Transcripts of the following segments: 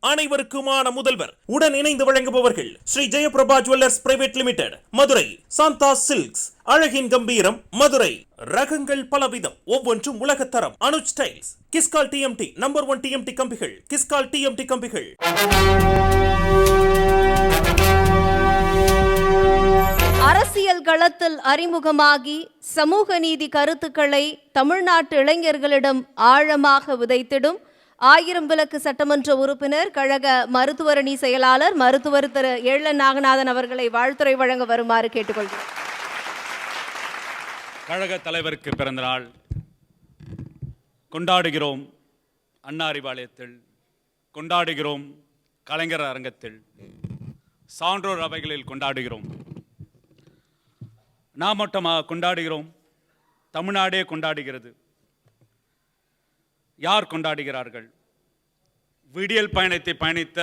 அனைவருக்குமான முதல்வர் உடன் இணைந்து வழங்குபவர்கள் Sri Jayaprabha jewellers private limited Madurai, Shantha silks அழகின் கம்பீரம் மதுரை, ரகங்கள் பலவிதம் ஒவ்வொன்றும் உலகத்தரம், Anuj styles, Kiscol TMT number 1 TMT கம்பிகள், கிஸ்கால் டிஎம்டி கம்பிகள். அரசியல் களத்தில் அறிமுகமாகி சமூக நீதி கருத்துக்களை தமிழ்நாட்டு இளைஞர்களிடம் ஆழமாக விதைத்திடும் 1000 விளக்கு சட்டமன்ற உறுப்பினர், கழக மருத்துவரணி செயலாளர் மருத்துவர் திரு எழிலன் நாகநாதன் அவர்களை வாழ்த்துரை வழங்க வருமாறு கேட்டுக்கொள்கிறேன். கழக தலைவருக்கு பிறந்த நாள் கொண்டாடுகிறோம். அண்ணா அறிவாலயத்தில் கொண்டாடுகிறோம், கலைஞர் அரங்கத்தில், சான்றோர் அவைகளில் கொண்டாடுகிறோம். நாம் மட்டுமாக கொண்டாடுகிறோம், தமிழ்நாடே கொண்டாடுகிறது. யார் கொண்டாடுகிறார்கள்? விடியல் பயணத்தை பயணித்த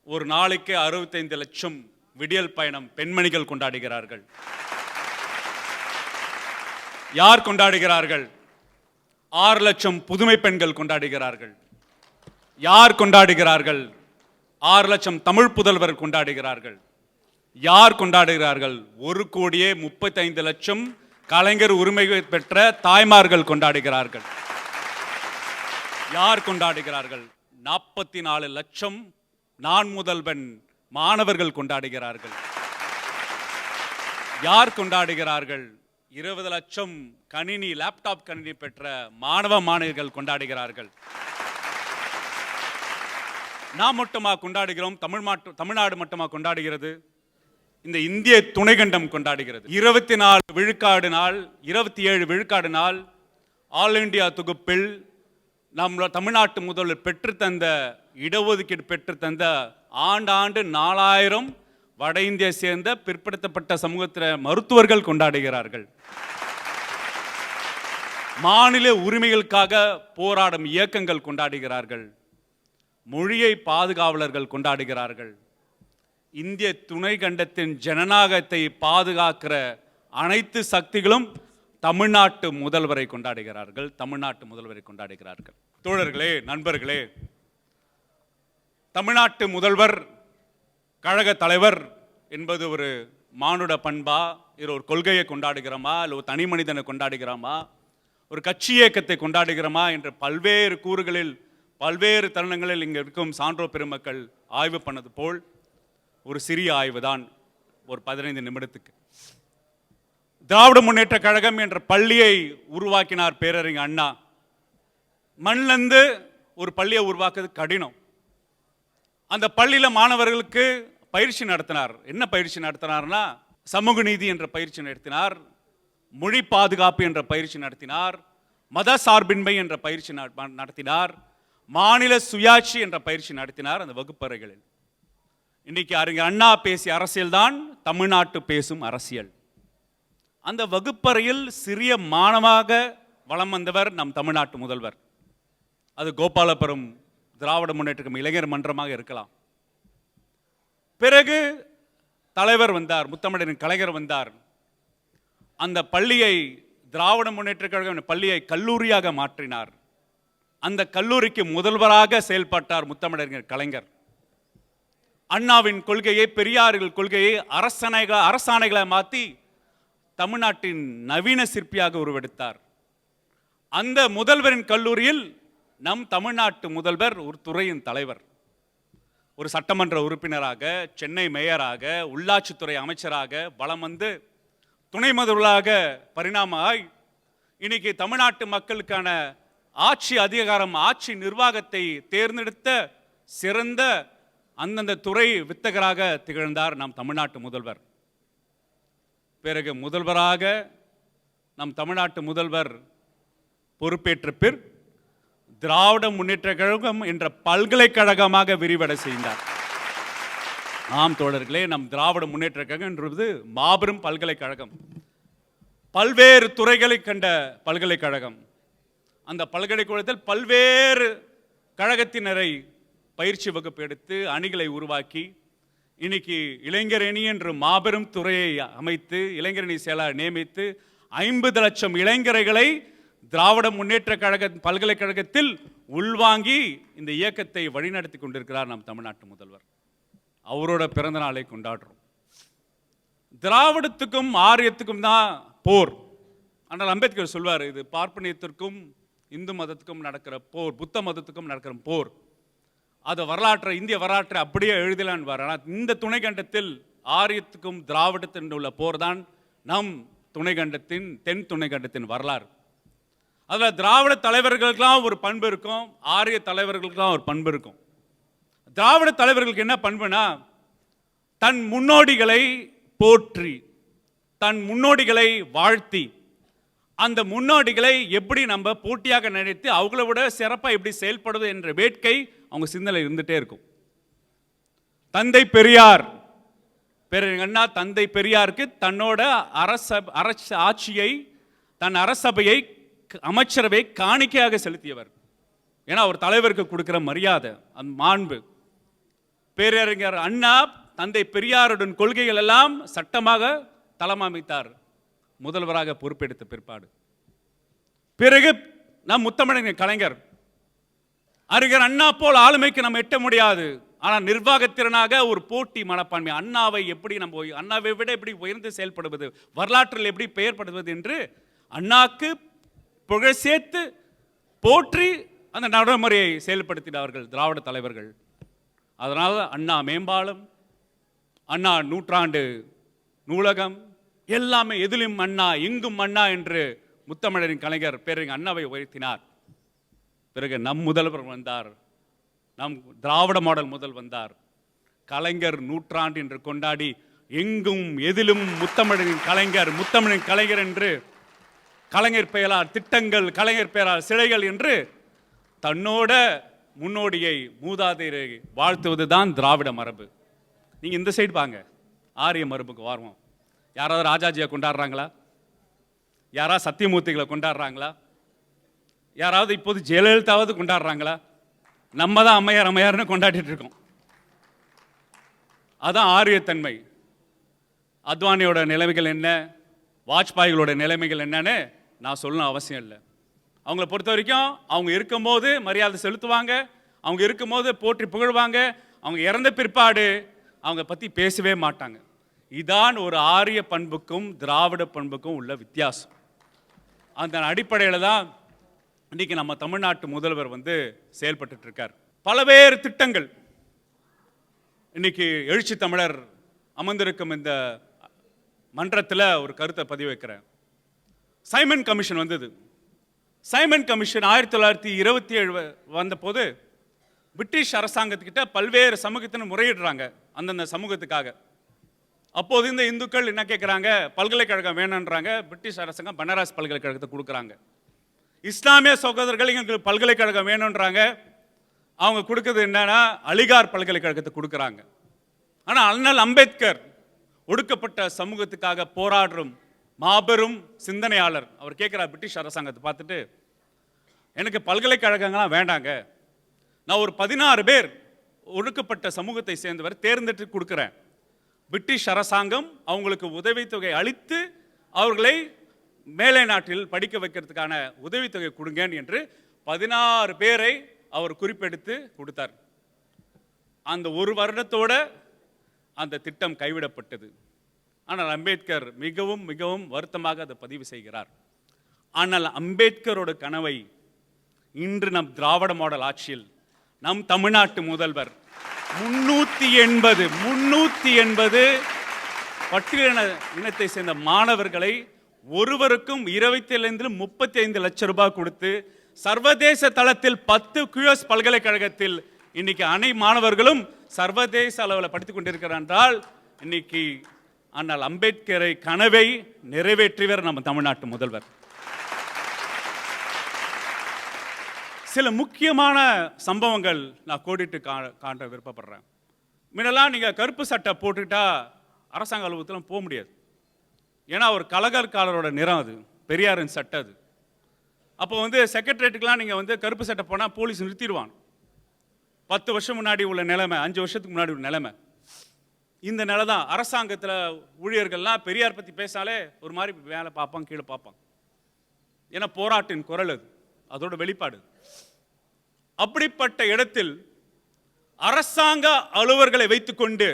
ஒரு நாளைக்கு 65 லட்சம் விடியல் பயணம் பெண்மணிகள் கொண்டாடுகிறார்கள். யார் கொண்டாடுகிறார்கள்? 6 லட்சம் புதுமை பெண்கள் கொண்டாடுகிறார்கள். யார் கொண்டாடுகிறார்கள்? 6 லட்சம் தமிழ் புதல்வர் கொண்டாடுகிறார்கள். யார் கொண்டாடுகிறார்கள்? 1,35 லட்சம் கலைஞர் உரிமை பெற்ற தாய்மார்கள் கொண்டாடுகிறார்கள். யார் கொண்டாடுகிறார்கள்? 44 லட்சம் நான் முதல்வன் மாணவர்கள் கொண்டாடுகிறார்கள். யார் கொண்டாடுகிறார்கள்? 20 லட்சம் கணினி, லேப்டாப் கணினி பெற்ற மாணவ மாணவிகள் கொண்டாடுகிறார்கள். நாம் மட்டுமா கொண்டாடுகிறோம்? தமிழ்நாடு மட்டுமா கொண்டாடுகிறது? இந்த இந்திய துணைக்கண்டம் கொண்டாடுகிறது. 24 விழுக்காடு நாள், 27 விழுக்காடு நாள் ஆல் இண்டியா தொகுப்பில் நம்ம தமிழ்நாட்டு முதல்வர் பெற்றுத்தந்த இடஒதுக்கீடு பெற்றுத்தந்த ஆண்டாண்டு 4000 வட இந்தியை சேர்ந்த பிற்படுத்தப்பட்ட சமூகத்தின மருத்துவர்கள் கொண்டாடுகிறார்கள். மாநில உரிமைகளுக்காக போராடும் இயக்கங்கள் கொண்டாடுகிறார்கள். மொழியை பாதுகாவலர்கள் கொண்டாடுகிறார்கள். இந்திய துணைக்கண்டத்தின் ஜனநாயகத்தை பாதுகாக்கிற அனைத்து சக்திகளும் தமிழ்நாட்டு முதல்வரை கொண்டாடுகிறார்கள். தமிழ்நாட்டு முதல்வரை கொண்டாடுகிறார்கள். தோழர்களே, நண்பர்களே, தமிழ்நாட்டு முதல்வர், கழக தலைவர் என்பது ஒரு மானுட பண்பா? இது ஒரு கொள்கையை கொண்டாடுகிறோமா, இல்லை ஒரு தனி மனிதனை கொண்டாடுகிறோமா, ஒரு கட்சி இயக்கத்தை கொண்டாடுகிறோமா என்ற பல்வேறு கூறுகளில் பல்வேறு தருணங்களில் இங்கே இருக்கும் சான்றோர் பெருமக்கள் ஆய்வு பண்ணது போல் ஒரு சிறிய ஆய்வு தான், ஒரு 15 நிமிடத்துக்கு. திராவிட முன்னேற்ற கழகம் என்ற பள்ளியை உருவாக்கினார் பேரறிஞர் அண்ணா. மண்ணிலிருந்து ஒரு பள்ளியை உருவாக்குறது கடினம். அந்த பள்ளியில் மாணவர்களுக்கு பயிற்சி நடத்தினார். என்ன பயிற்சி நடத்தினார்னா, சமூக நீதி என்ற பயிற்சி நடத்தினார், மொழி பாதுகாப்பு என்ற பயிற்சி நடத்தினார், மத சார்பின்மை என்ற பயிற்சி நடத்தினார், மாநில சுயாட்சி என்ற பயிற்சி நடத்தினார் அந்த வகுப்பறைகளில். இன்னைக்கு அறிஞர் அண்ணா பேசிய அரசியல் தான் தமிழ்நாட்டு பேசும் அரசியல். அந்த வகுப்பறையில் சிறிய மாணவனாக வலம் வந்தவர் நம் தமிழ்நாட்டு முதல்வர். அது கோபாலபுரம் திராவிட முன்னேற்ற இளைஞர் மன்றமாக இருக்கலாம். பிறகு தலைவர் வந்தார், முத்தமிழரின் கலைஞர் வந்தார். அந்த பள்ளியை, திராவிட முன்னேற்ற கழகம் பள்ளியை கல்லூரியாக மாற்றினார். அந்த கல்லூரிக்கு முதல்வராக செயல்பட்டார் முத்தமிழறிஞர் கலைஞர். அண்ணாவின் கொள்கையை, பெரியார்கள் கொள்கையை அரசாணைகளை மாற்றி தமிழ்நாட்டின் நவீன சிற்பியாக உருவெடுத்தார். அந்த முதல்வரின் கல்லூரியில் நம் தமிழ்நாட்டு முதல்வர் ஒரு துறையின் தலைவர், ஒரு சட்டமன்ற உறுப்பினராக, சென்னை மேயராக, உள்ளாட்சித்துறை அமைச்சராக வலம் வந்து துணை முதல்வராக பரிணாமமாய் இன்னைக்கு தமிழ்நாட்டு மக்களுக்கான ஆட்சி அதிகாரம், ஆட்சி நிர்வாகத்தை தேர்ந்தெடுத்த சிறந்த அந்தந்த துறை வித்தகராக திகழ்ந்தார் நம் தமிழ்நாட்டு முதல்வர். பிறகு முதல்வராக நம் தமிழ்நாட்டு முதல்வர் பொறுப்பேற்ற பின் திராவிட முன்னேற்ற கழகம் என்ற பல்கலைக்கழகமாக விரிவடை செய்தார். ஆம் தோழர்களே, நம் திராவிட முன்னேற்ற கழகம் என்பது மாபெரும் பல்கலைக்கழகம், பல்வேறு துறைகளை கண்ட பல்கலைக்கழகம். அந்த பல்கலைக்கழகத்தில் பல்வேறு கழகத்தினரை பயிற்சி வகுப்பு எடுத்து அணிகளை உருவாக்கி இன்னைக்கு இளைஞரணி என்று மாபெரும் துறையை அமைத்து இளைஞரணி செயலாளர் நியமித்து 50 லட்சம் இளைஞர்களை திராவிட முன்னேற்ற கழக பல்கலைக்கழகத்தில் உள்வாங்கி இந்த இயக்கத்தை வழிநடத்தி கொண்டிருக்கிறார் நம் தமிழ்நாட்டு முதல்வர். அவரோட பிறந்த நாளை கொண்டாடுறோம். திராவிடத்துக்கும் ஆரியத்துக்கும் தான் போர். ஆனால் அம்பேத்கர் சொல்வார், இது பார்ப்பனியத்திற்கும் இந்து மதத்துக்கும் நடக்கிற போர், புத்த மதத்துக்கும் நடக்கிற போர். அது வரலாற்றை, இந்திய வரலாற்றை அப்படியே எழுதலான்வார். ஆனால் இந்த துணைக்கண்டத்தில் ஆரியத்துக்கும் திராவிடத்தின் உள்ள போர் தான் நம் துணைக்கண்டத்தின், தென் துணைக்கண்டத்தின் வரலாறு. அதில் திராவிட தலைவர்களுக்கெல்லாம் ஒரு பண்பு இருக்கும், ஆரிய தலைவர்களுக்கெல்லாம் ஒரு பண்பு இருக்கும். திராவிட தலைவர்களுக்கு என்ன பண்புனா, தன் முன்னோடிகளை போற்றி, தன் முன்னோடிகளை வாழ்த்தி, அந்த முன்னோடிகளை எப்படி நம்ம போட்டியாக நினைத்து அவங்கள விட சிறப்பாக எப்படி செயல்படுவது என்ற வேட்கை அவங்க சிந்தனை இருந்துட்டே இருக்கும். தந்தை பெரியார், அண்ணா தந்தை பெரியாருக்கு தன்னோட ஆட்சியை, தன் அரசபையை, அமைச்சரவை காணிக்கையாக செலுத்தியவர். ஏன்னா ஒரு தலைவருக்கு கொடுக்கிற மரியாதை, அந்த மாண்பு. பேரறிஞர் அண்ணா தந்தை பெரியாருடன் கொள்கைகள் எல்லாம் சட்டமாக தளமமைத்தார் முதல்வராக பொறுப்பெடுத்த பிற்பாடு. பிறகு நம் முத்தமிழறிஞர் கலைஞர், அறிஞர் அண்ணா போல் ஆளுமைக்கு நம்ம எட்ட முடியாது, ஆனால் நிர்வாகத்திறனாக ஒரு போட்டி மனப்பான்மை, அண்ணாவை எப்படி நம்ம, அண்ணாவை விட எப்படி உயர்ந்து செயல்படுவது, வரலாற்றில் எப்படி பெயர்படுவது என்று அண்ணாக்கு புகழ் சேர்த்து போற்றி அந்த நடைமுறையை செயல்படுத்தினார்கள் திராவிட தலைவர்கள். அதனால் அண்ணா மேம்பாலம், அண்ணா நூற்றாண்டு நூலகம் எல்லாமே எதிலும் அண்ணா எங்கும் அண்ணா என்று முத்தமிழரின் கலைஞர் பேரறிஞர் அண்ணாவை உயர்த்தினார். பிறகு நம் முதல்வர் வந்தார், நம் திராவிட மாடல் முதல் வந்தார். கலைஞர் நூற்றாண்டு என்று கொண்டாடி எங்கும் எதிலும் முத்தமிழரின் கலைஞர், முத்தமிழின் கலைஞர் என்று, கலைஞர் பெயரால் திட்டங்கள், கலைஞர் பெயரால் சிலைகள் என்று தன்னோட முன்னோடியை, மூதாதையரை வாழ்த்துவது தான் திராவிட மரபு. நீங்கள் இந்த சைடு வாங்க, ஆரிய மரபுக்கு வருவோம். யாராவது ராஜாஜியை கொண்டாடுறாங்களா? யாராவது சத்தியமூர்த்திகளை கொண்டாடுறாங்களா? யாராவது இப்போது ஜெயலலிதாவது கொண்டாடுறாங்களா? நம்ம தான் அம்மையார் அம்மையார்னு கொண்டாடிட்டு இருக்கோம். அதான் ஆரியத்தன்மை. அத்வானியோட நிலைமைகள் என்ன, வாஜ்பாய்களோட நிலைமைகள் என்னன்னு நான் சொல்லணும் அவசியம் இல்லை. அவங்கள பொறுத்த வரைக்கும் அவங்க இருக்கும்போது மரியாதை செலுத்துவாங்க, அவங்க இருக்கும்போது போற்றி புகழ்வாங்க, அவங்க இறந்த பிற்பாடு அவங்க பற்றி பேசவே மாட்டாங்க. இதான் ஒரு ஆரிய பண்புக்கும் திராவிட பண்புக்கும் உள்ள வித்தியாசம். அந்த அடிப்படையில் தான் இன்னைக்கு நம்ம தமிழ்நாட்டு முதல்வர் செயல்பட்டு இருக்கார். பல்வேறு திட்டங்கள். இன்னைக்கு எழுச்சி தமிழர் அமர்ந்திருக்கும் இந்த மன்றத்தில் ஒரு கருத்தை பதிவு வைக்கிறேன். சைமன் கமிஷன் வந்தது. சைமன் கமிஷன் 1927 வந்தபோது பிரிட்டிஷ் அரசாங்கத்துக்கிட்ட பல்வேறு சமூகத்தினர் முறையிடுறாங்க அந்தந்த சமூகத்துக்காக. அப்போது இந்த இந்துக்கள் என்ன கேட்குறாங்க, பல்கலைக்கழகம் வேணுன்றாங்க. பிரிட்டிஷ் அரசாங்கம் பனாரஸ் பல்கலைக்கழகத்தை கொடுக்குறாங்க. இஸ்லாமிய சகோதரர்கள் எங்களுக்கு பல்கலைக்கழகம் வேணுன்றாங்க. அவங்க கொடுக்குறது என்னன்னா அலிகார் பல்கலைக்கழகத்தை கொடுக்குறாங்க. ஆனால் அண்ணல் அம்பேத்கர் ஒடுக்கப்பட்ட சமூகத்துக்காக போராடும் மாபெரும் சிந்தனையாளர். அவர் கேட்குறார் பிரிட்டிஷ் அரசாங்கத்தை பார்த்துட்டு, எனக்கு பல்கலைக்கழகங்கள்லாம் வேண்டாங்க, நான் ஒரு 16 பேர் ஒடுக்கப்பட்ட சமூகத்தை சேர்ந்தவர் தேர்ந்தெடுத்து கொடுக்குறேன். பிரிட்டிஷ் அரசாங்கம் அவங்களுக்கு உதவித்தொகை அளித்து அவர்களை மேலை நாட்டில் படிக்க வைக்கிறதுக்கான உதவித்தொகை கொடுங்க என்று 16 பேரை அவர் குறிப்பெடுத்து கொடுத்தார். அந்த ஒரு வருடத்தோட அந்த திட்டம் கைவிடப்பட்டது. ஆனால் அம்பேத்கர் மிகவும் மிகவும் வருத்தமாக அதை பதிவு செய்கிறார். ஆனால் அம்பேத்கரோட கனவை இன்று நம் திராவிட மாடல் ஆட்சியில் நம் தமிழ்நாட்டு முதல்வர் 380 பட்டியலின இனத்தை சேர்ந்த மாணவர்களை ஒருவருக்கும் 27-35 லட்சம் ரூபாய் கொடுத்து சர்வதேச தளத்தில் 10 QS பல்கலைக்கழகத்தில் இன்னைக்கு அனை மாணவர்களும் சர்வதேச அளவில் படித்துக் கொண்டிருக்கிறார் என்றால் இன்னைக்கு ஆனால் அம்பேத்கரை கனவை நிறைவேற்றியவர் நம்ம தமிழ்நாட்டு முதல்வர். சில முக்கியமான சம்பவங்கள் நான் கோடிட்டு காட்ட விருப்பப்படுறேன். முன்னெல்லாம் நீங்கள் கருப்பு சட்டை போட்டுக்கிட்டா அரசாங்க அலுவலகத்தில் போக முடியாது. ஏன்னா ஒரு கலகற்காலரோட நிறம் அது, பெரியாரின் சட்டை அது. அப்போ செக்ரட்டரியேட்டுக்கெலாம் நீங்கள் கருப்பு சட்டை போனால் போலீஸ் நிறுத்திடுவான். 10 வருஷம் முன்னாடி உள்ள நிலைமை, 5 வருஷத்துக்கு முன்னாடி உள்ள நிலைமை இந்த நிலை தான். அரசாங்கத்தில் ஊழியர்கள்லாம் பெரியார் பற்றி பேசினாலே ஒரு மாதிரி மேலே பார்ப்பாங்க, கீழே பார்ப்பாங்க. ஏன்னா போராட்டின் குரல் அது, அதோட வெளிப்பாடு. அப்படிப்பட்ட இடத்தில் அரசாங்க அலுவலர்களை வைத்துக்கொண்டு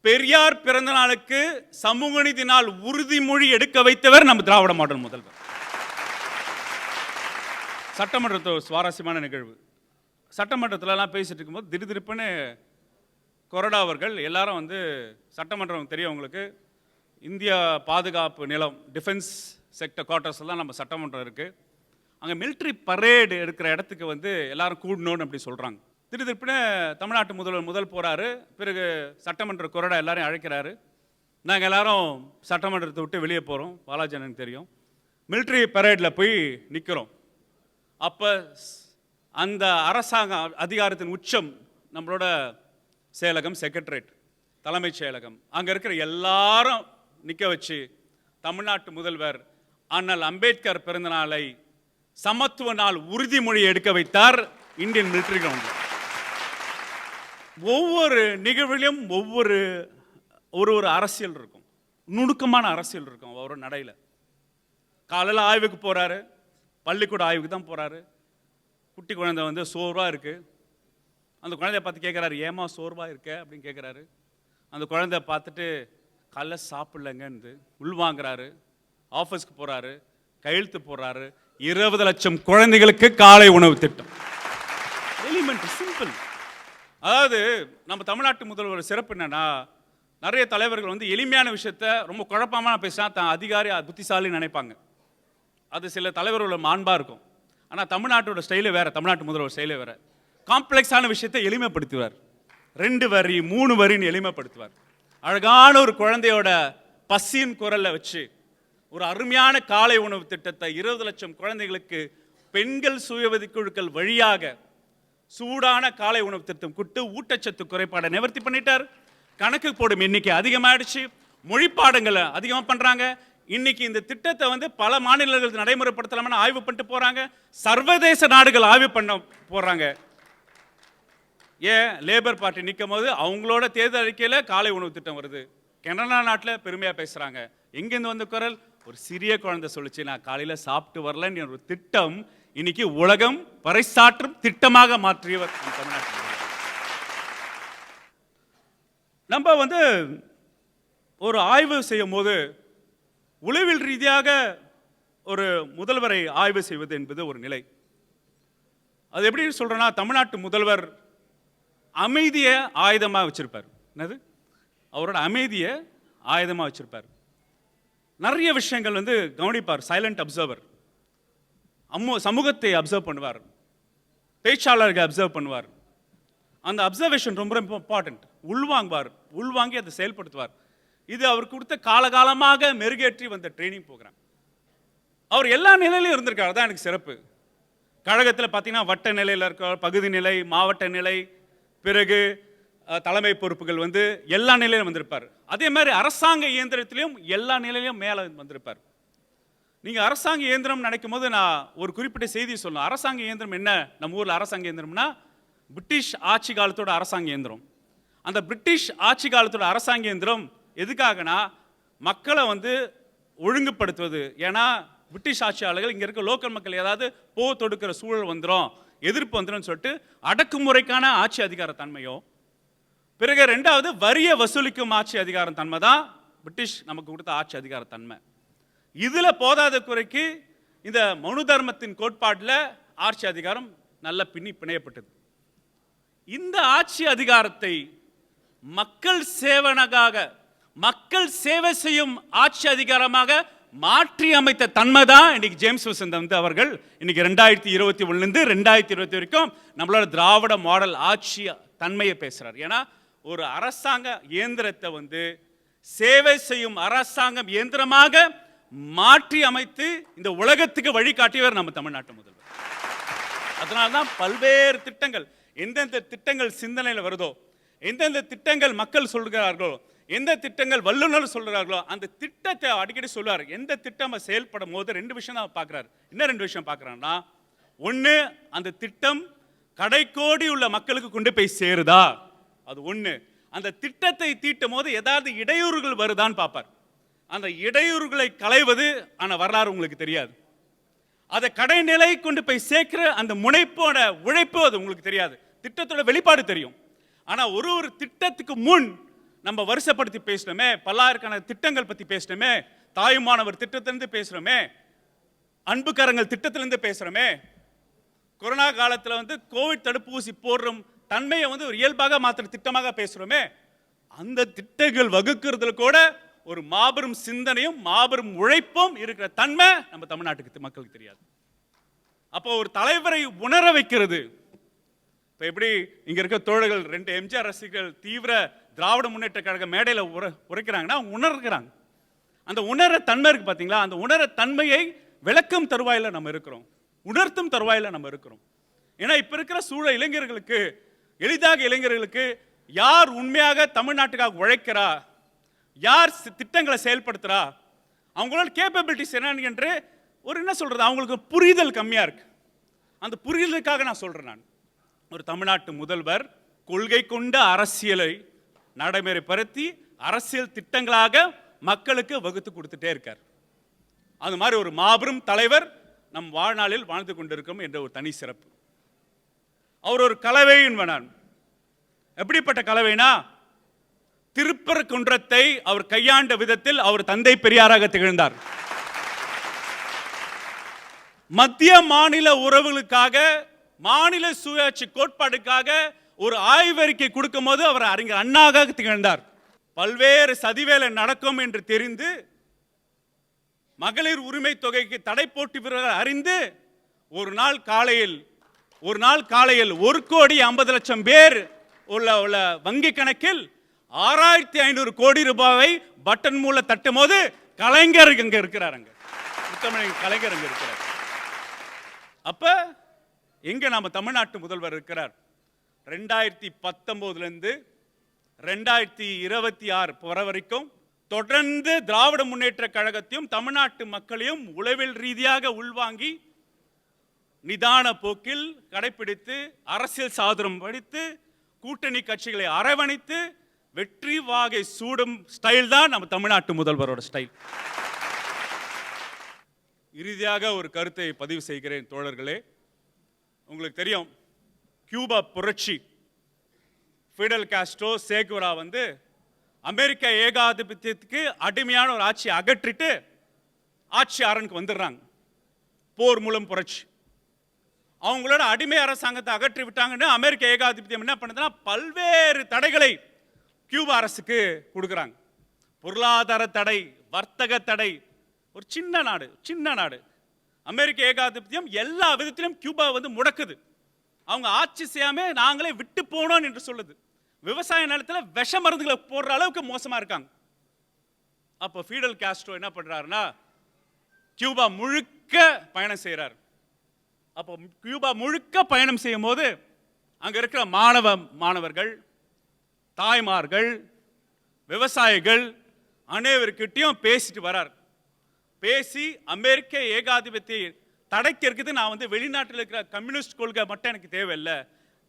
பெரியார் பிறந்த நாளுக்கு சமூக நீதி நாள் உறுதிமொழி எடுக்க வைத்தவர் நம்ம திராவிட மாடல் முதல்வர். சட்டமன்றத்தில் சுவாரஸ்யமான நிகழ்வு. சட்டமன்றத்திலலாம் பேசிட்டு இருக்கும்போது திடீர்னு கொறடா அவர்கள் எல்லாரும் வந்து சட்டமன்றம் தெரியும் உங்களுக்கு, இந்தியா பாதுகாப்பு நிலம் டிஃபென்ஸ் செக்டர் குவார்ட்டர்ஸ் எல்லாம் நம்ம சட்டமன்றம் இருக்குது, அங்கே மிலிட்ரி பரேடு இருக்கிற இடத்துக்கு வந்து எல்லாரும் கூடணும்னு அப்படி சொல்கிறாங்க. திடீர்னு தமிழ்நாட்டு முதல்வர் முதல் போகிறாரு. பிறகு சட்டமன்ற கொறடா எல்லாரையும் அழைக்கிறாரு. நாங்கள் எல்லாரும் சட்டமன்றத்தை விட்டு வெளியே போகிறோம். பாலாஜி எனக்கு தெரியும். மிலிட்ரி பரேடில் போய் நிற்கிறோம். அப்போ அந்த அரசாங்க அதிகாரத்தின் உச்சம் நம்மளோட செயலகம், செக்ரட்டரேட், தலைமைச் செயலகம், அங்கே இருக்கிற எல்லாரும் நிற்க வச்சு தமிழ்நாட்டு முதல்வர் அண்ணல் அம்பேத்கர் பிறந்த நாளை சமத்துவ நாள் உறுதிமொழி எடுக்க வைத்தார் இந்தியன் மிலிட்டரி கிரவுண்டில். ஒவ்வொரு நிகழ்விலும் ஒரு அரசியல் இருக்கும், நுணுக்கமான அரசியல் இருக்கும் அவரோட நடையில். காலையில் ஆய்வுக்கு போகிறாரு, பள்ளிக்கூட ஆய்வுக்கு தான் போகிறாரு. குட்டி குழந்தை வந்து சோர்வாக இருக்குது. அந்த குழந்தைய பார்த்து கேட்குறாரு, ஏமா சோர்வாக இருக்க அப்படின்னு கேட்குறாரு. அந்த குழந்தைய பார்த்துட்டு காலைல சாப்பிட்லங்கன்னு உள்வாங்கிறாரு. ஆஃபீஸ்க்கு போகிறாரு, கையெழுத்து போடுறாரு. 20 லட்சம் குழந்தைகளுக்கு காலை உணவு திட்டம். Element simple. அதாவது நம்ம தமிழ்நாட்டு முதல்வர் சிறப்பு என்னன்னா, நிறைய தலைவர்கள் வந்து எளிமையான விஷயத்த ரொம்ப குழப்பமாக பேசினா தான் அதிகாரி புத்திசாலின்னு நினைப்பாங்க. அது சில தலைவர்களோட மாண்பாக இருக்கும். ஆனால் தமிழ்நாட்டோட ஸ்டைலே வேறு, தமிழ்நாட்டு முதல்வர் ஸ்டைலே வேறு. காம்ப்ளெக்ஸான விஷயத்தை எளிமைப்படுத்துவார். 2 வரி 3 வரின்னு எளிமைப்படுத்துவார். அழகான ஒரு குழந்தையோட பசியின் குரலை வச்சு ஒரு அருமையான காலை உணவு திட்டத்தை 20 லட்சம் குழந்தைகளுக்கு பெண்கள் சுய குழுக்கள் வழியாக சூடான காலை உணவு திட்டம் கொடுத்து ஊட்டச்சத்து குறைபாடை நிவர்த்தி பண்ணிட்டார். கணக்கு போடும் எண்ணிக்கை அதிகமாகிடுச்சு, மொழி பாடங்களை அதிகமாக பண்ணுறாங்க. இன்னைக்கு இந்த திட்டத்தை வந்து பல மாநிலங்கள் நடைமுறைப்படுத்தலாம்னு ஆய்வு பண்ணிட்டு போகிறாங்க. சர்வதேச நாடுகள் ஆய்வு பண்ண போகிறாங்க. ஏன் லேபர் பார்ட்டி நிற்கும் போது அவங்களோட தேர்தல் அறிக்கையில் காலை உணவு திட்டம் வருது. கனடா நாட்டில் பெருமையாக பேசுகிறாங்க. எங்கேருந்து வந்த குரல்? ஒரு சிறிய குழந்தை சொல்லிச்சு, நான் காலையில் சாப்பிட்டு வரலன்னு ஒரு திட்டம் இன்னைக்கு உலகம் பறைசாற்றும் திட்டமாக மாற்றியவர் தமிழ்நாட்டில். நம்ம வந்து ஒரு ஆய்வு செய்யும் போது உளவியல் ரீதியாக ஒரு முதல்வரை ஆய்வு செய்வது என்பது ஒரு நிலை. அது எப்படி சொல்றேன்னா, தமிழ்நாட்டு முதல்வர் அமைதியை ஆயுதமாக வச்சிருப்பார். என்னது? அவரோட அமைதியை ஆயுதமாக வச்சிருப்பார். நிறைய விஷயங்கள் வந்து கவனிப்பார். Silent observer. சமூகத்தை அப்சர்வ் பண்ணுவார், பேச்சாளர்கள் அப்சர்வ் பண்ணுவார். அந்த அப்சர்வேஷன் ரொம்ப இம்பார்ட்டன்ட். உள்வாங்கி அதை செயல்படுத்துவார். இது அவர் கொடுத்த காலகாலமாக மெருகேற்றி வந்த ட்ரைனிங் ப்ரோக்ராம். அவர் எல்லா நிலையிலும் இருந்திருக்காரு. தான் எனக்கு சிறப்பு. கழகத்தில் பார்த்தீங்கன்னா வட்ட நிலையில் இருக்க, பகுதி நிலை, மாவட்ட நிலை, பிறகு தலைமை பொறுப்புகள் வந்து எல்லா நிலையிலும் வந்திருப்பார். அதே மாதிரி அரசாங்க இயந்திரத்திலையும் எல்லா நிலையிலும் மேலே வந்திருப்பார். நீங்கள் அரசாங்க இயந்திரம் நினைக்கும் போது நான் ஒரு குறிப்பிட்ட செய்தி சொல்லணும். அரசாங்க இயந்திரம் என்ன? நம்ம ஊரில் அரசாங்க இயந்திரம்னா பிரிட்டிஷ் ஆட்சி காலத்தோட அரசாங்க இயந்திரம். அந்த பிரிட்டிஷ் ஆட்சி காலத்தோட அரசாங்க இயந்திரம் எதுக்காகனா மக்களை வந்து ஒழுங்குபடுத்துவது. ஏன்னா பிரிட்டிஷ் ஆட்சியாளர்கள் இங்கே இருக்க லோக்கல் மக்கள் ஏதாவது தொடுக்கிற சூழல் வந்துடும், எதிர்ப்பு வந்துடும் சொல்லிட்டு அடக்குமுறைக்கான ஆட்சி அதிகார தன்மையும், பிறகு 2வது வரிய வசூலிக்கும் ஆட்சி அதிகார தன்மை தான் பிரிட்டிஷ் நமக்கு கொடுத்த ஆட்சி அதிகார தன்மை. இதில் போதாத குறைக்கு இந்த மனு தர்மத்தின் கோட்பாட்டில் ஆட்சி அதிகாரம் நல்ல பிணையப்பட்டது. இந்த ஆட்சி அதிகாரத்தை மக்கள் சேவனகாக, மக்கள் சேவை செய்யும் ஆட்சி அதிகாரமாக மாற்றி அமைத்த தன்மை தான் இன்னைக்கு ஜேம்ஸ் வசந்த் அவர்கள் இன்னைக்கு 2021 2020 வரைக்கும் நம்மளோட திராவிட மாடல் ஆட்சி தன்மையை பேசுறார். ஏன்னா ஒரு அரசாங்க இயந்திரத்தை வந்து சேவை செய்யும் அரசாங்கம் இயந்திரமாக மாற்றி அமைத்து இந்த உலகத்துக்கு வழிகாட்டியவர் நம்ம தமிழ்நாட்டு முதல்வர். அதனால்தான் பல்வேறு திட்டங்கள், எந்தெந்த திட்டங்கள் சிந்தனையில் வருதோ, எந்தெந்த திட்டங்கள் மக்கள் சொல்கிறார்களோ, எந்த திட்டங்கள் வல்லுநர் சொல்கிறார்களோ அந்த திட்டத்தை அடிக்கடி சொல்லுவார். எந்த திட்டம் செயல்படும் போது 2 விஷயம் தான் பார்க்குறாரு. என்ன 2 விஷயம் பார்க்குறாருன்னா, ஒன்று அந்த திட்டம் கடைக்கோடி உள்ள மக்களுக்கு கொண்டு போய் சேருதா, அது ஒன்று. அந்த திட்டத்தை தீட்டும் போது ஏதாவது இடையூறுகள் வருதான்னு பார்ப்பார். அந்த இடையூறுகளை களைவது ஆன வரலாறு உங்களுக்கு தெரியாது. அதை கடைநிலை கொண்டு போய் சேர்க்கிற அந்த முனைப்போட உழைப்பு அது உங்களுக்கு தெரியாது. திட்டத்தோட வெளிப்பாடு தெரியும். ஆனா ஒரு ஒரு திட்டத்துக்கு முன் நம்ம வருஷப்படுத்தி பேசணுமே, பல்லாயிரக்கான திட்டங்கள் பத்தி பேசணுமே, தாயுமானவர் திட்டத்திலிருந்து பேசுறோமே, அன்புக்கரங்கள் திட்டத்திலிருந்து பேசுறோமே, கொரோனா காலத்தில் வந்து கோவிட் தடுப்பூசி போடுற தன்மையை வந்து ஒரு இயல்பாக மாத்திர திட்டமாக பேசுறோமே, அந்த திட்டங்கள் வகுக்கிறதுல கூட ஒரு மாபெரும் சிந்தனையும் மாபெரும் உழைப்பும் இருக்கிற தன்மை நம்ம தமிழ்நாட்டுக்கு மக்களுக்கு தெரியாது. அப்போ ஒரு தலைவரை உணர வைக்கிறது. இப்போ எப்படி இங்க இருக்க தோழர்கள் 2 எம்ஜிஆர் ரசிகர்கள் தீவிர திராவிட முன்னேற்ற கழக மேடையில் உரைக்கிறாங்கன்னா அவங்க உணர்கிறாங்க. அந்த உணர தன்மை இருக்கு பார்த்தீங்களா, அந்த உணர தன்மையை விளக்கும் தருவாயில் நம்ம இருக்கிறோம், உணர்த்தும் தருவாயில் நம்ம இருக்கிறோம். ஏன்னா இப்போ இருக்கிற சூழல் இளைஞர்களுக்கு எளிதாக இளைஞர்களுக்கு யார் உண்மையாக தமிழ்நாட்டுக்காக உழைக்கிறா, யார் திட்டங்களை செயல்படுத்துறா, அவங்களோட கேப்பபிலிட்டிஸ் என்னன்னு என்று ஒரு என்ன சொல்றது அவங்களுக்கு புரிதல் கம்மியா இருக்கு. அந்த புரிதலுக்காக நான் சொல்றேன். நான் ஒரு தமிழ்நாட்டு முதல்வர் கொள்கை கொண்ட அரசியலை நடைமுறைப்படுத்தி அரசியல் திட்டங்களாக மக்களுக்கு வகுத்து கொடுத்துட்டே இருக்கார். அது மாதிரி ஒரு மாபெரும் தலைவர் நம் வாழ்நாளில் வாழ்ந்து கொண்டிருக்கிறோம் என்ற ஒரு தனி சிறப்பு. அவர் ஒரு கலவை என்பான். எப்படிப்பட்ட கலவைனா, திருப்பரங்குன்றத்தை அவர் கையாண்ட விதத்தில் அவர் தந்தை பெரியாராக திகழ்ந்தார். மத்திய மாநில உறவுகளுக்காக, மாநில சுயாட்சி கோட்பாடுக்காக ஒரு ஆய்வறிக்கை கொடுக்கும் போது அவர் அறிஞர் அண்ணாவாக திகழ்ந்தார். பல்வேறு சதிவேலை நடக்கும் என்று தெரிந்து மகளிர் உரிமை தொகைக்கு தடை போட்டு அறிந்து ஒரு நாள் காலையில் 1,50,00,000 பேர் உள்ள வங்கி கணக்கில் 6,500 கோடி ரூபாயை பட்டன் மூலம் தட்டும் போது கலைஞர் இங்க இருக்கிறார். கலைஞர் இங்க இருக்கிறார். அப்ப எங்க நம்ம தமிழ்நாட்டு முதல்வர் இருக்கிறார். 2019 இருந்து 2026 வரை வரைக்கும் தொடர்ந்து திராவிட முன்னேற்ற கழகத்தையும் தமிழ்நாட்டு மக்களையும் உளவியல் ரீதியாக உள்வாங்கி நிதான போக்கில் கடைபிடித்து அரசியல் சாதுரம் படித்து கூட்டணி கட்சிகளை அரவணைத்து வெற்றி வாகை சூடும் ஸ்டைல் தான் நம்ம தமிழ்நாட்டு முதல்வரோட ஸ்டைல். இறுதியாக ஒரு கருத்தை பதிவு செய்கிறேன் தோழர்களே. உங்களுக்கு தெரியும், கியூபா புரட்சி, ஃபிடல் காஸ்ட்ரோ சேகுவரா வந்து அமெரிக்க ஏகாதிபத்தியத்துக்கு அடிமையான ஒரு ஆட்சியை அகற்றிட்டு ஆட்சி அரணுக்கு வந்துடுறாங்க. போர் மூலம் புரட்சி. அவங்களோட அடிமை அரசாங்கத்தை அகற்றி விட்டாங்கன்னு அமெரிக்க ஏகாதிபத்தியம் என்ன பண்ணுதுன்னா பல்வேறு தடைகளை கியூபா அரசுக்கு கொடுக்குறாங்க. பொருளாதார தடை, வர்த்தக தடை. ஒரு சின்ன நாடு அமெரிக்க ஏகாதிபத்தியம் எல்லா விதத்திலும் கியூபா வந்து முடக்குது. அவங்க ஆட்சி செய்யாம நாங்களே விட்டு போனோம் என்று சொல்லுது. விவசாய நிலத்தில் விஷ மருந்துகளை போடுற அளவுக்கு மோசமா இருக்காங்க. அப்போ ஃபிடல் காஸ்ட்ரோ என்ன பண்றாருன்னா கியூபா முழுக்க பயணம் செய்யறார். அப்போ கியூபா முழுக்க பயணம் செய்யும் போது அங்க இருக்கிற மாணவர்கள், தாய்மார்கள், விவசாயிகள் அனைவருக்கிட்டையும் பேசிட்டு வரார். பேசி அமெரிக்க ஏகாதிபத்திய தடைக்கிறதுக்கு நான் வந்து வெளிநாட்டில் இருக்கிற கம்யூனிஸ்ட் கொள்கை மட்டும் எனக்கு தேவையில்லை,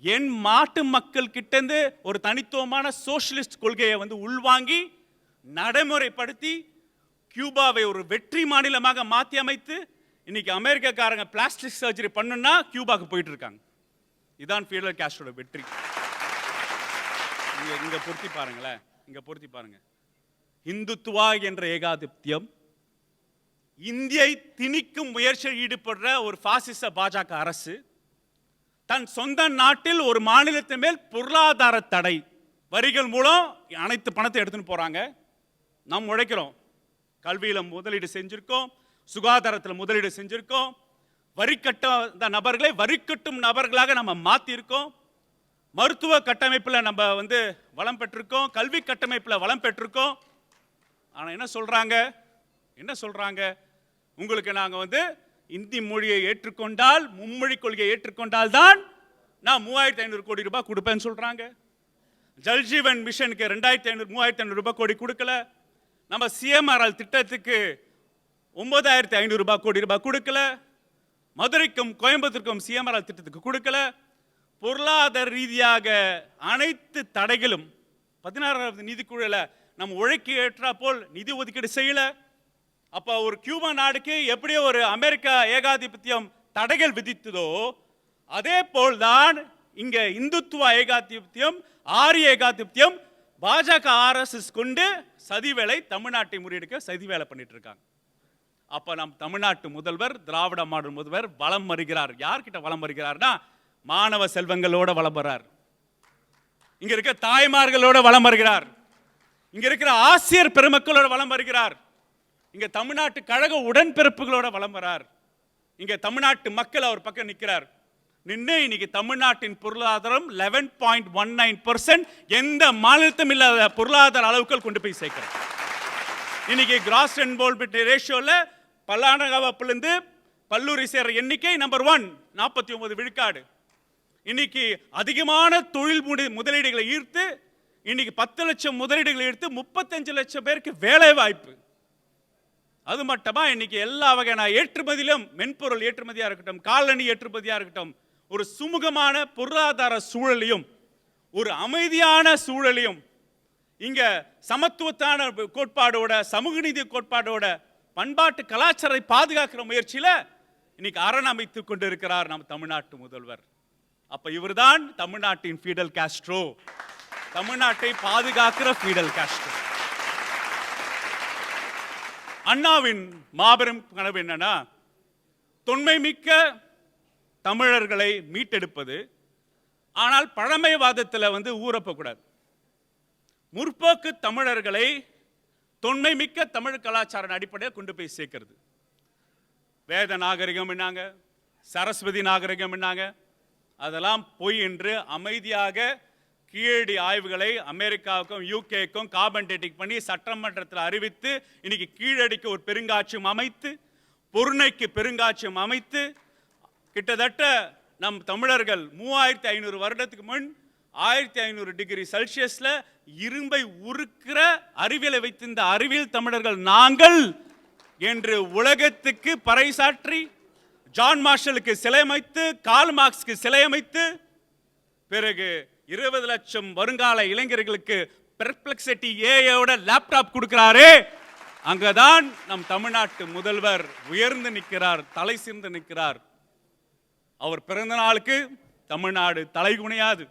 என் நாட்டு மக்கள் கிட்டேருந்து ஒரு தனித்துவமான சோசியலிஸ்ட் கொள்கையை வந்து உள்வாங்கி நடைமுறைப்படுத்தி கியூபாவை ஒரு வெற்றி மாநிலமாக மாற்றி அமைத்து இன்னைக்கு அமெரிக்காக்காரங்க பிளாஸ்டிக் சர்ஜரி பண்ணுன்னா கியூபாக்கு போயிட்டு இருக்காங்க. இதுதான் ஃபிடல் காஸ்ட்ரோட வெற்றி. இங்க பொருத்தி பாருங்களேன், இங்க பொருத்தி பாருங்க. இந்துத்துவா என்ற ஏகாதிபத்தியம் இந்தியை திணிக்கும் முயற்சியில் ஈடுபடுற ஒரு பாசிச பாஜக அரசு தன் சொந்த நாட்டில் ஒரு மாநிலத்தின் மேல் பொருளாதார தடை, வரிகள் மூலம் அனைத்து பணத்தை எடுத்துன்னு போறாங்க. நாம் உழைக்கிறோம், கல்வியில முதலீடு செஞ்சிருக்கோம், சுகாதாரத்தில் முதலீடு செஞ்சிருக்கோம், வரி கட்ட நபர்களை வரி கட்டும் நபர்களாக நம்ம மாத்தி இருக்கோம், மருத்துவ கட்டமைப்பில் நம்ம வந்து வளம் பெற்றிருக்கோம், கல்வி கட்டமைப்பில் வளம் பெற்றிருக்கோம். ஆனால் என்ன சொல்றாங்க, உங்களுக்கு நாங்கள் வந்து இந்தி மொழியை ஏற்றுக்கொண்டால், மும்மொழி கொள்கையை ஏற்றுக்கொண்டால் தான் நான் 3,500 கோடி ரூபாய் கொடுப்பேன்னு சொல்றாங்க. ஜல்ஜீவன் மிஷனுக்கு 2,500 3,500 ரூபாய் கோடி கொடுக்கல. நம்ம சிஎம்ஆர்எல் திட்டத்துக்கு 9,500 கோடி ரூபாய் கொடுக்கல. மதுரைக்கும் கோயம்புத்தூருக்கும் சிஎம்ஆர்எல் திட்டத்துக்கு கொடுக்கல. பொருளாதார ரீதியாக அனைத்து தடைகளும் 16வது நிதிக்குழுல நம்ம உழைக்க ஏற்றா போல் நிதி ஒதுக்கீடு செய்யல. அப்ப ஒரு கியூபா நாடுக்கு எப்படியோ ஒரு அமெரிக்கா ஏகாதிபத்தியம் தடைகள் விதித்ததோ அதே போல்தான் இங்க இந்துத்துவ ஏகாதிபத்தியம், ஆரிய ஏகாதிபத்தியம் பாஜக ஆர்எஸ்எஸ் கொண்டு சதிவேலை தமிழ்நாட்டை முறியடிக்க சதிவேலை பண்ணிட்டு இருக்காங்க. அப்ப நம் தமிழ்நாட்டு முதல்வர், திராவிட மாடல் முதல்வர் வலம் வருகிறார். யார்கிட்ட வலம் வருகிறார்னா மாணவ செல்வங்களோட வலம் வர்றார். இங்க இருக்க தாய்மார்களோட வலம் வருகிறார். இங்க இருக்கிற ஆசிரியர் பெருமக்களோட வலம் வருகிறார். இங்க தமிழ்நாட்டு கழக உடன்பிறப்புகளோட வலம் வரார். இங்க தமிழ்நாட்டு மக்கள் அவர் பக்கம் நிற்கிறார். நின்று இன்னைக்கு தமிழ்நாட்டின் பொருளாதாரம் 11.19% எந்த மாநிலத்தும் இல்லாத பொருளாதார அளவுகள் கொண்டு போய் சேர்க்கிறார். இன்னைக்கு கிராஸ் இன்வால்வ்மென்ட் ரேஷியோல பல்லாண்டகாவிலிருந்து பல்லூரி சேர்ற எண்ணிக்கை நம்பர் 1, 49 விழுக்காடு. இன்னைக்கு அதிகமான தொழில் முதலீடுகளை ஈர்த்து இன்னைக்கு 10 லட்சம் முதலீடுகளை ஈர்த்து 35 லட்சம் பேருக்கு வேலை வாய்ப்பு. அது மட்டுமா இன்னைக்கு எல்லா வகையான ஏற்றுமதியிலும், மென்பொருள் ஏற்றுமதியா இருக்கட்டும், காலணி ஏற்றுமதியா இருக்கட்டும், ஒரு சுமூகமான பொருளாதார சூழலையும் ஒரு அமைதியான சூழலையும் இங்க சமத்துவத்தான கோட்பாடோட, சமூக நீதி கோட்பாடோட, பண்பாட்டு கலாச்சாரத்தை பாதுகாக்கிற முயற்சியில இன்னைக்கு அரண் அமைத்துக் கொண்டிருக்கிறார் நம் தமிழ்நாட்டு முதல்வர். அப்ப இவர்தான் தமிழ்நாட்டின் ஃபீடல் காஸ்ட்ரோ, தமிழ்நாட்டை பாதுகாக்கிற ஃபீடல் காஸ்ட்ரோ. அண்ணாவின் மாபெரும் கனவு என்னன்னா, தொன்மை மிக்க தமிழர்களை மீட்டெடுப்பது. ஆனால் பழமைவாதத்தில் ஊறப்பக்கூடாது. முற்போக்கு தமிழர்களை தொன்மை மிக்க தமிழ் கலாச்சார அடிப்படையில் கொண்டு போய் சேர்க்கிறது. வேத நாகரிகம் என்னாங்க, சரஸ்வதி நாகரிகம் என்னாங்க, அதெல்லாம் பொய் என்று அமைதியாக கீழடி ஆய்வுகளை அமெரிக்காவுக்கும் யூகேக்கும் கார்பன் டேட்டிங் பண்ணி சட்டமன்றத்தில் அறிவித்து இன்னைக்கு கீழடிக்கு ஒரு பெருங்காட்சியம் அமைத்து, பொருணைக்கு பெருங்காட்சியம் அமைத்து, கிட்டத்தட்ட நம் தமிழர்கள் 3500 வருடத்துக்கு முன் 1500 டிகிரி செல்சியஸ்ல இரும்பை உருக்கிற அறிவியலை வைத்திருந்த அறிவியல் தமிழர்கள் நாங்கள் என்று உலகத்துக்கு பறைசாற்றி, ஜான் மார்ஷலுக்கு சிலை அமைத்து, கார்ல் மார்க்ஸ்க்கு சிலை அமைத்து, பிறகு 20 லட்சம் வருங்கால இளைஞர்களுக்கு பெர்ப்ளெக்சிட்டி ஏஐயோட லேப்டாப் கொடுக்கிறாரே, அங்கதான் நம் தமிழ்நாட்டு முதல்வர் உயர்ந்து நிற்கிறார், தலை சிறந்து நிற்கிறார். அவர் பிறந்த நாளுக்கு தமிழ்நாடு தலைகுனியாது.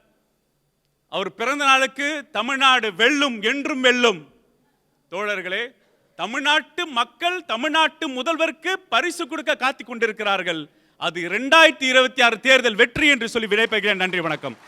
அவர் பிறந்த நாளுக்கு தமிழ்நாடு வெல்லும், என்றும் வெல்லும். தோழர்களே, தமிழ்நாட்டு மக்கள் தமிழ்நாட்டு முதல்வருக்கு பரிசு கொடுக்க காத்துக் கொண்டிருக்கிறார்கள். அது 2026 தேர்தல் வெற்றி என்று சொல்லி விடைபெறுகிறேன். நன்றி, வணக்கம்.